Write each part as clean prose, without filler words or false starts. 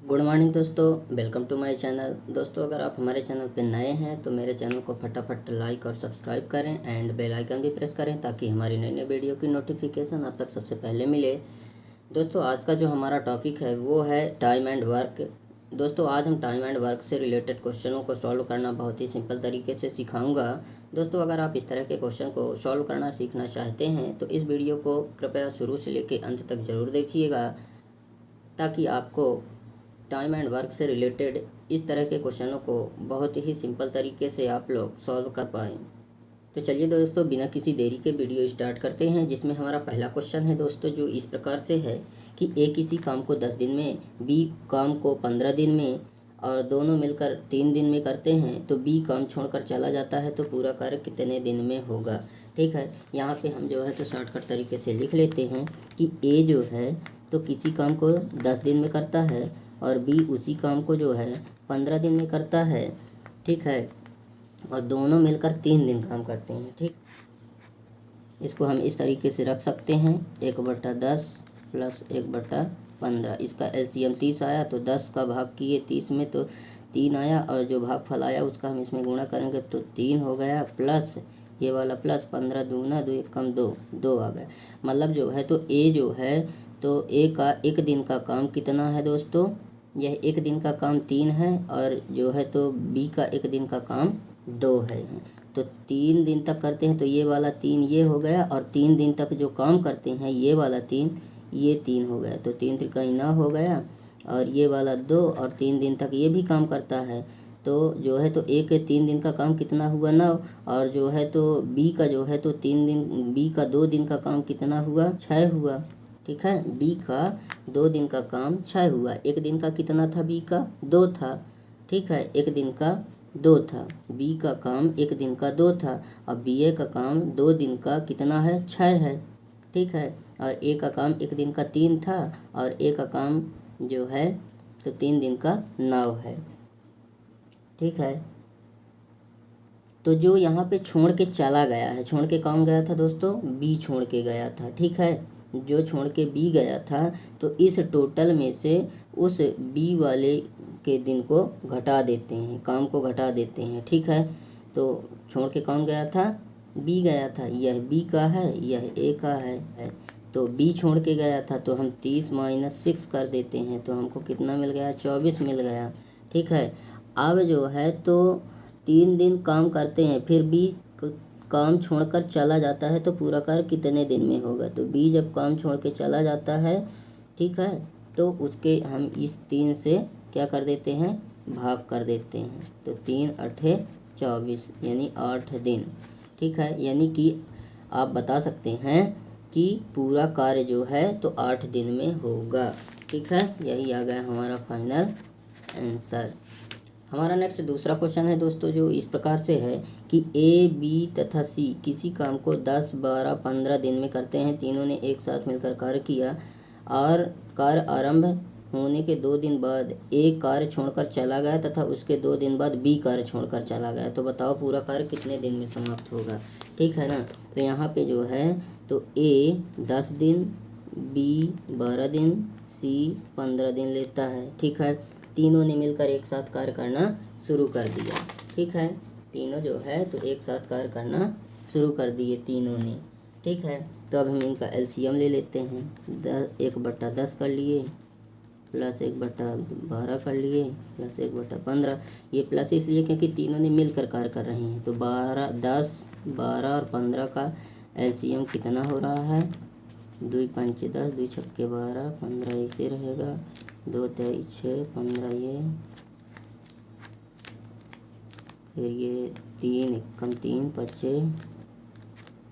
Good morning दोस्तों, welcome to my channel. दोस्तों, अगर आप हमारे चैनल पर नए हैं तो मेरे चैनल को फटाफट लाइक और सब्सक्राइब करें एंड बेल आइकन भी प्रेस करें ताकि हमारी नई नई वीडियो की नोटिफिकेशन आप तक सबसे पहले मिले। दोस्तों, आज का जो हमारा टॉपिक है वो है टाइम एंड वर्क। दोस्तों, आज हम टाइम एंड वर्क से रिलेटेड क्वेश्चनों को सॉल्व करना बहुत ही सिंपल तरीके से सिखाऊंगा। दोस्तों, अगर आप इस तरह के क्वेश्चन को सॉल्व करना सीखना चाहते हैं तो इस वीडियो को कृपया शुरू से लेकर अंत तक ज़रूर देखिएगा ताकि आपको टाइम एंड वर्क से रिलेटेड इस तरह के क्वेश्चनों को बहुत ही सिंपल तरीके से आप लोग सॉल्व कर पाएँ। तो चलिए दोस्तों, बिना किसी देरी के वीडियो स्टार्ट करते हैं, जिसमें हमारा पहला क्वेश्चन है दोस्तों, जो इस प्रकार से है कि ए किसी काम को 10 दिन में, बी काम को 15 दिन में और दोनों मिलकर 3 दिन में करते हैं, तो बी काम छोड़कर चला जाता है तो पूरा कार्य कितने दिन में होगा। ठीक है, यहाँ पे हम जो है तो शॉर्टकट तरीके से लिख लेते हैं कि ए जो है तो किसी काम को 10 दिन में करता है और बी उसी काम को जो है 15 दिन में करता है। ठीक है, और दोनों मिलकर 3 दिन काम करते हैं। ठीक, इसको हम इस तरीके से रख सकते हैं 1/10 प्लस 1/15। इसका एलसीएम 30 आया तो 10 का भाग किए 30 में तो 3 आया, और जो भागफल आया उसका हम इसमें गुणा करेंगे तो 3 हो गया, प्लस ये वाला प्लस 15 दूना 2 1 कम 2 आ गया। मतलब जो है तो ए जो है तो ए का एक दिन का काम कितना है दोस्तों, यह एक दिन का काम 3 है, और जो है तो बी का एक दिन का काम 2 है। तो 3 दिन तक करते हैं तो ये वाला 3 ये हो गया, और 3 दिन तक जो काम करते हैं ये वाला 3 ये 3 हो गया, तो 3 त्रिका 9 हो गया, और ये वाला 2 और 3 दिन तक ये भी काम करता है। तो जो है तो ए के 3 दिन का काम कितना हुआ 9, और जो है तो बी का जो है तो 3 दिन, बी का 2 दिन का काम कितना हुआ 6 हुआ। ठीक है, बी का 2 दिन का काम 6 हुआ। एक दिन का कितना था बी का 2 था। ठीक है, एक दिन का 2 था, बी का काम एक दिन का 2 था, और बी ए का काम 2 दिन का कितना है 6 है। ठीक है, और ए का काम एक दिन का 3 था, और ए का काम जो है तो 3 दिन का 9 है। ठीक है, तो जो यहाँ पे छोड़ के चला गया है, छोड़ के कौन गया था दोस्तों, बी छोड़ के गया था। ठीक है, जो छोड़ के बी गया था तो इस टोटल में से उस बी वाले के दिन को घटा देते हैं, काम को घटा देते हैं। ठीक है, तो छोड़ के कौन गया था, बी गया था, यह बी का है यह ए का है। तो बी छोड़ के गया था तो हम 30 - 6 कर देते हैं, तो हमको कितना मिल गया 24 मिल गया। ठीक है, अब जो है तो 3 दिन काम करते हैं, फिर बी काम छोड़कर चला जाता है तो पूरा कार्य कितने दिन में होगा। तो बी जब काम छोड़ के चला जाता है, ठीक है, तो उसके हम इस 3 से क्या कर देते हैं, भाग कर देते हैं, तो 3 8 24 यानी 8 दिन। ठीक है, यानी कि आप बता सकते हैं कि पूरा कार्य जो है तो 8 दिन में होगा। ठीक है, यही आ गया हमारा फाइनल आंसर। हमारा नेक्स्ट दूसरा क्वेश्चन है दोस्तों, जो इस प्रकार से है कि ए बी तथा सी किसी काम को 10 12 15 दिन में करते हैं। तीनों ने एक साथ मिलकर कार्य किया, और कार्य आरंभ होने के 2 दिन बाद ए कार्य छोड़कर चला गया तथा उसके 2 दिन बाद बी कार्य छोड़कर चला गया। तो बताओ पूरा कार्य कितने दिन में समाप्त होगा। ठीक है ना, तो यहाँ पे जो है तो ए 10 दिन, बी 12 दिन, सी 15 दिन लेता है। ठीक है, तीनों ने मिलकर एक साथ कार्य करना शुरू कर दिया। ठीक है, तीनों जो है तो एक साथ कार्य करना शुरू कर दिए तीनों ने। ठीक है, तो अब हम इनका एलसीएम ले लेते हैं। 1/10 कर लिए, प्लस 1/12 कर लिए, प्लस 1/15। ये प्लस इसलिए क्योंकि तीनों ने मिलकर कार्य कर रहे हैं। तो 10 12 और 15 का एलसीएम कितना हो रहा है, 2 5 10, 2 छक्के 12, 15 ऐसे रहेगा, 2 23 6, 15 ये, फिर ये 3 1 3 25,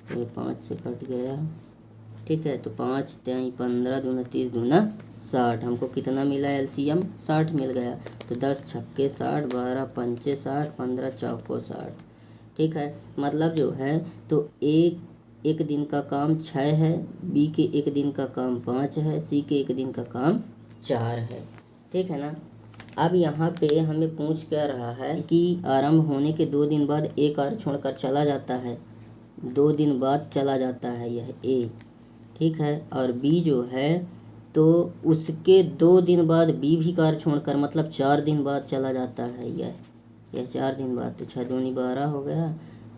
फिर 5 से कट गया। ठीक है, तो 5 3 15 दूना 30 दूना 60, हमको कितना मिला एलसीएम 60 मिल गया। तो 10 छक्के 60, 12 पंचे 60, 15 चौको 60। ठीक है, मतलब जो है तो एक दिन का काम 6 है, बी के एक दिन का काम 5 है, सी के एक दिन का काम 4 है। ठीक है ना, अब यहाँ पे हमें पूछ क्या रहा है कि आरंभ होने के 2 दिन बाद ए कार्य छोड़कर चला जाता है, 2 दिन बाद चला जाता है यह ए। ठीक है, और बी जो है तो उसके 2 दिन बाद बी भी कार्य छोड़कर मतलब 4 दिन बाद चला जाता है। यह 4 दिन बाद, तो 6 दूनी 12 हो गया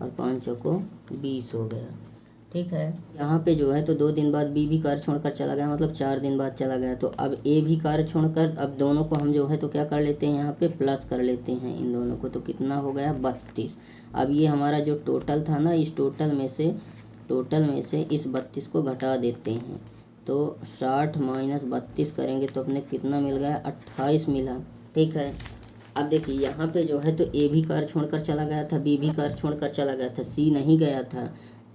और 5 चौको 20 हो गया। ठीक है, यहाँ पे जो है तो 2 दिन बाद बी भी कार्य छोड़कर चला गया मतलब 4 दिन बाद चला गया। तो अब ए भी कार्य छोड़कर, अब दोनों को हम जो है तो क्या कर लेते हैं, यहाँ पे प्लस कर लेते हैं इन दोनों को, तो कितना हो गया 32। अब ये हमारा जो टोटल था ना, इस टोटल में से इस 32 को घटा देते हैं, तो 60 माइनस 32 करेंगे तो अपने कितना मिल गया 28 मिला। ठीक है, अब देखिए यहाँ पे जो है तो ए भी कार्य छोड़कर चला गया था, बी भी कार्य छोड़कर चला गया था, सी नहीं गया था,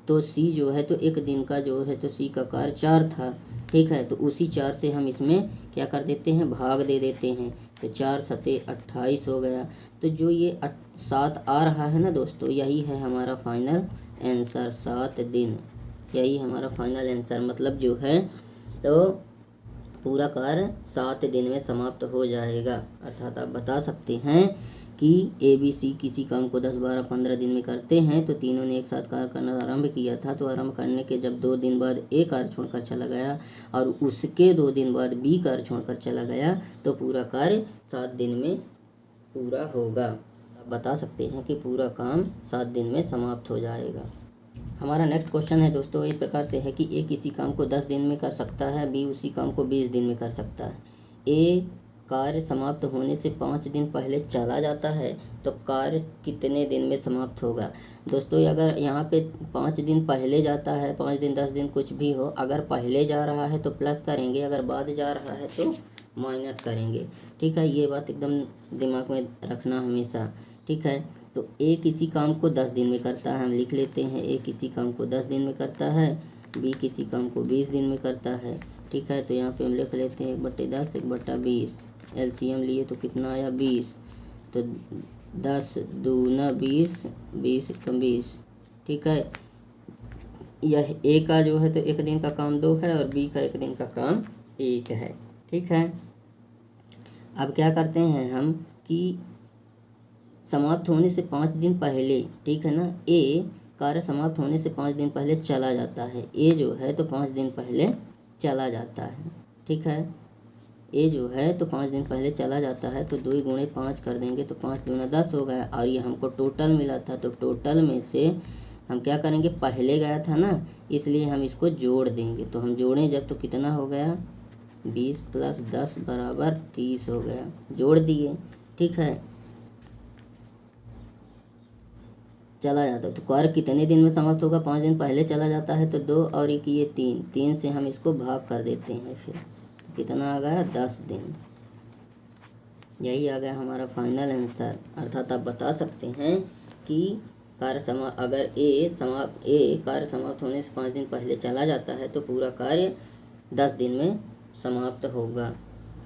तो सी जो है तो एक दिन का जो है तो सी का कार्य 4 था। ठीक है, तो उसी 4 से हम इसमें क्या कर देते हैं, भाग दे देते हैं, तो 4 सते 28 हो गया। तो जो ये 7 आ रहा है ना दोस्तों, यही है हमारा फाइनल आंसर, 7 दिन, यही हमारा फाइनल आंसर। मतलब जो है तो पूरा कार्य 7 दिन में समाप्त हो जाएगा। अर्थात आप बता सकते हैं कि ए बी सी किसी काम को 10, 12, 15 दिन में करते हैं, तो तीनों ने एक साथ कार्य करना आरंभ किया था, तो आरंभ करने के जब 2 दिन बाद ए कार्य छोड़कर चला गया और उसके 2 दिन बाद बी कार्य छोड़कर चला गया, तो पूरा कार्य 7 दिन में पूरा होगा। आप बता सकते हैं कि पूरा काम 7 दिन में समाप्त हो जाएगा। हमारा नेक्स्ट क्वेश्चन है दोस्तों, इस प्रकार से है कि ए किसी काम को 10 दिन में कर सकता है, बी उसी काम को 20 दिन में कर सकता है। ए कार्य समाप्त होने से 5 दिन पहले चला जाता है, तो कार्य कितने दिन में समाप्त होगा। दोस्तों अगर यहाँ पे 5 दिन पहले जाता है, 5 दिन 10 दिन कुछ भी हो, अगर पहले जा रहा है तो प्लस करेंगे, अगर बाद जा रहा है तो माइनस करेंगे। ठीक है, ये बात एकदम दिमाग में रखना हमेशा। ठीक है, तो ए किसी काम को 10 दिन में करता है, हम लिख लेते हैं ए किसी काम को 10 दिन में करता है, बी किसी काम को 20 दिन में करता है। ठीक है, तो यहाँ पे हम लिख लेते हैं 1/10 1/20, एलसीएम लिए तो कितना आया 20, तो 10 दूना 20, 20 कम 20। ठीक है, यह ए का जो है तो एक दिन का काम 2 है और बी का एक दिन का काम 1 है। ठीक है, अब क्या करते हैं हम कि समाप्त होने से 5 दिन पहले, ठीक है ना, ए कार्य समाप्त होने से 5 दिन पहले चला जाता है। ए जो है तो 5 दिन पहले चला जाता है। ठीक है, ए जो है तो 5 दिन पहले चला जाता है, तो 2 गुणे 5 कर देंगे तो 5 दूना 10 हो गया, और ये हमको टोटल मिला था, तो टोटल में से हम क्या करेंगे, पहले गया था ना, इसलिए हम इसको जोड़ देंगे। तो हम जोड़ें जब तो कितना हो गया 20 + 10 = 30 हो गया, जोड़ दिए। ठीक है, चला जाता है तो कार्य कितने दिन में समाप्त होगा, 5 दिन पहले चला जाता है तो 2 और 1 ये 3 से हम इसको भाग कर देते हैं, फिर तो कितना आ गया 10 दिन। यही आ गया हमारा फाइनल आंसर। अर्थात आप बता सकते हैं कि अगर ए कार्य समाप्त होने से 5 दिन पहले चला जाता है तो पूरा कार्य 10 दिन में समाप्त होगा।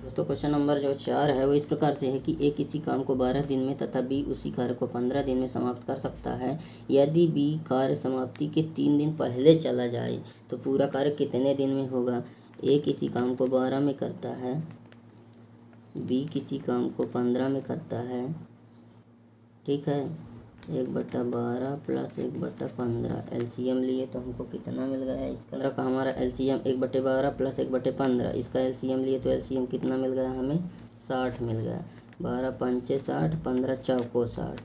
दोस्तों क्वेश्चन नंबर जो 4 है वो इस प्रकार से है कि ए किसी काम को 12 दिन में तथा बी उसी कार्य को 15 दिन में समाप्त कर सकता है। यदि बी कार्य समाप्ति के 3 दिन पहले चला जाए तो पूरा कार्य कितने दिन में होगा। ए किसी काम को 12 में करता है, बी किसी काम को 15 में करता है। ठीक है, 1/12 + 1/15 एलसीएम लिए तो हमको कितना मिल गया, इसका का हमारा एलसीएम 1/12 + 1/15, इसका एलसीएम लिए तो एलसीएम कितना मिल गया हमें 60 मिल गया। 12 × 5 = 60, 15 × 4 = 60।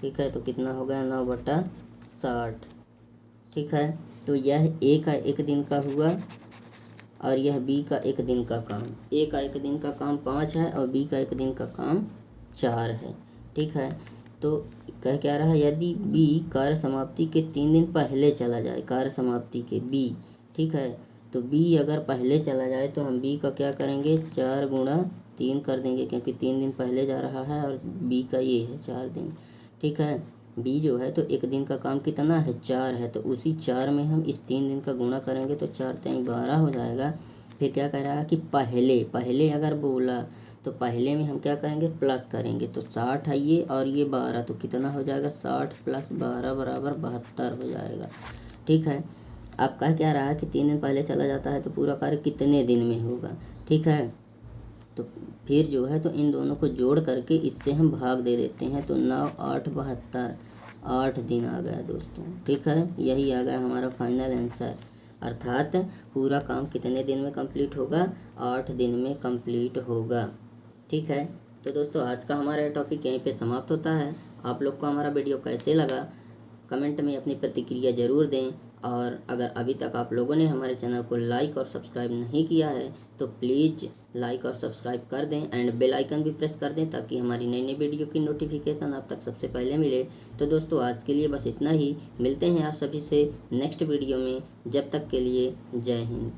ठीक है, तो कितना हो गया 9/60। ठीक है, तो यह ए का एक दिन का हुआ और यह बी का एक दिन का काम। ए का एक दिन का काम 5 है और बी का एक दिन का काम 4 है। ठीक है, तो कह क्या रहा है, यदि बी कार्य समाप्ति के 3 दिन पहले चला जाए, कार्य समाप्ति के बी, ठीक है, तो बी अगर पहले चला जाए तो हम बी का क्या करेंगे 4 × 3 कर देंगे, क्योंकि 3 दिन पहले जा रहा है और बी का ये है 4 दिन। ठीक है, बी जो है तो एक दिन का काम कितना है 4 है, तो उसी 4 में हम इस 3 दिन का गुणा करेंगे तो 4 × 3 = 12 हो जाएगा। फिर क्या कह रहा है कि पहले अगर बोला तो पहले में हम क्या करेंगे प्लस करेंगे, तो 60 है ये और ये 12, तो कितना हो जाएगा 60 + 12 = 72 हो जाएगा। ठीक है, अब कह क्या रहा है कि 3 दिन पहले चला जाता है तो पूरा कार्य कितने दिन में होगा। ठीक है, तो फिर जो है तो इन दोनों को जोड़ करके इससे हम भाग दे देते हैं, तो 9 × 8 = 72, 8 दिन आ गया दोस्तों। ठीक है, यही आ गया हमारा फाइनल आंसर। अर्थात पूरा काम कितने दिन में कंप्लीट होगा, 8 दिन में कंप्लीट होगा। ठीक है, तो दोस्तों आज का हमारा टॉपिक यहीं पे समाप्त होता है। आप लोग को हमारा वीडियो कैसे लगा कमेंट में अपनी प्रतिक्रिया ज़रूर दें, और अगर अभी तक आप लोगों ने हमारे चैनल को लाइक और सब्सक्राइब नहीं किया है तो प्लीज़ लाइक और सब्सक्राइब कर दें एंड बेल आइकन भी प्रेस कर दें ताकि हमारी नई नई वीडियो की नोटिफिकेशन आप तक सबसे पहले मिले। तो दोस्तों आज के लिए बस इतना ही, मिलते हैं आप सभी से नेक्स्ट वीडियो में। जब तक के लिए जय हिंद।